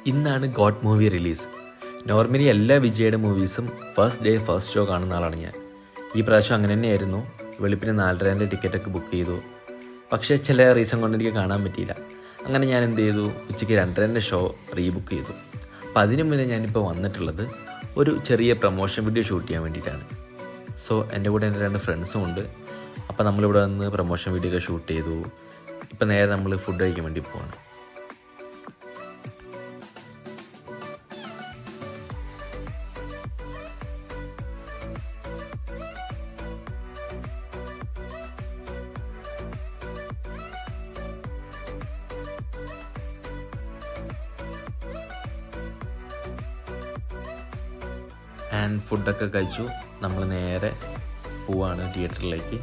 ഇന്നാണ് God movie release. Normally എല്ലാ വിജയുടെ മൂവീസും ഫസ്റ്റ് ഡേ ഫസ്റ്റ് ഷോ കാണുന്ന ആളാണ് ഞാൻ. ഈ പ്രാവശ്യം അങ്ങനെ തന്നെയായിരുന്നു. വെളുപ്പിന് 4:30 ടിക്കറ്റൊക്കെ ബുക്ക് ചെയ്തു. പക്ഷേ ചില റീസൺ കൊണ്ട് എനിക്ക് കാണാൻ പറ്റിയില്ല. അങ്ങനെ ഞാൻ എന്ത് ചെയ്തു, ഉച്ചയ്ക്ക് 2:30 ഷോ റീബുക്ക് ചെയ്തു. അപ്പോൾ അതിനു മുന്നേ ഞാനിപ്പോൾ വന്നിട്ടുള്ളത് ഒരു ചെറിയ പ്രൊമോഷൻ വീഡിയോ ഷൂട്ട് ചെയ്യാൻ വേണ്ടിയിട്ടാണ്. സോ എൻ്റെ കൂടെ എൻ്റെ 2 ഫ്രണ്ട്സും ഉണ്ട്. അപ്പോൾ നമ്മളിവിടെ വന്ന് പ്രൊമോഷൻ വീഡിയോ ഒക്കെ ഷൂട്ട് ചെയ്തു. ഇപ്പോൾ നേരെ നമ്മൾ ഫുഡ് കഴിക്കാൻ വേണ്ടി പോവാണ്. ആൻഡ് ഫുഡൊക്കെ കഴിച്ചു. നമ്മൾ നേരെ പോവാണ് തിയേറ്ററിലേക്ക്.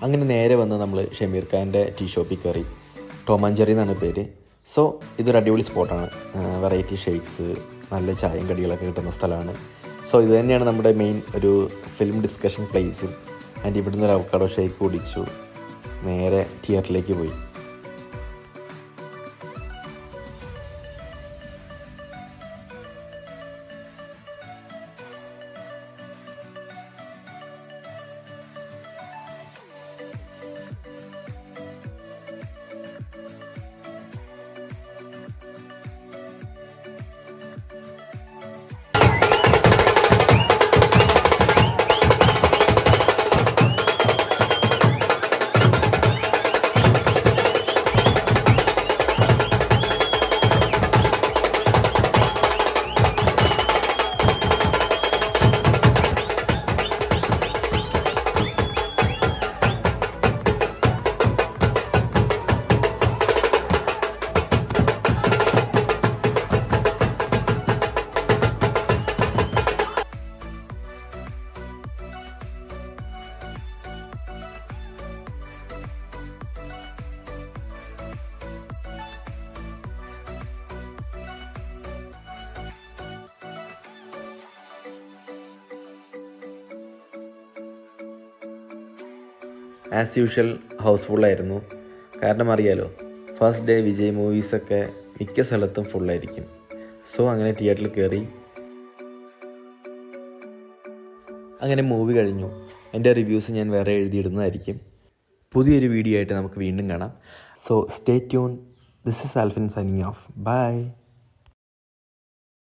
അങ്ങനെ നേരെ വന്ന് നമ്മൾ ഷമീർ ഖാൻ്റെ ടീ ഷോപ്പിൽ കയറി. ടോം ആൻഡ് ജെറി എന്നാണ് പേര്. സോ ഇതൊരു അടിപൊളി സ്പോട്ടാണ്. വെറൈറ്റി ഷേക്സ്, നല്ല ചായയും കടികളൊക്കെ കിട്ടുന്ന സ്ഥലമാണ്. സോ ഇത് തന്നെയാണ് നമ്മുടെ മെയിൻ ഒരു ഫിലിം ഡിസ്കഷൻ പ്ലേസും. ആൻഡ് ഇവിടുന്ന് ഒരു അവക്കാഡോ ഷേക്ക് കുടിച്ചു. നേരെ തിയേറ്ററിലേക്ക് പോയി. ആസ് യൂഷ്വൽ ഹൗസ്ഫുള്ളായിരുന്നു. കാരണം അറിയാലോ, ഫസ്റ്റ് ഡേ വിജയ് മൂവീസൊക്കെ മിക്ക സ്ഥലത്തും ഫുള്ളായിരിക്കും. സോ അങ്ങനെ തിയേറ്ററിൽ കയറി. അങ്ങനെ മൂവി കഴിഞ്ഞു. എൻ്റെ റിവ്യൂസ് ഞാൻ വേറെ എഴുതിയിടുന്നതായിരിക്കും. പുതിയൊരു വീഡിയോ ആയിട്ട് നമുക്ക് വീണ്ടും കാണാം. So stay tune. This is Alphin signing off. By.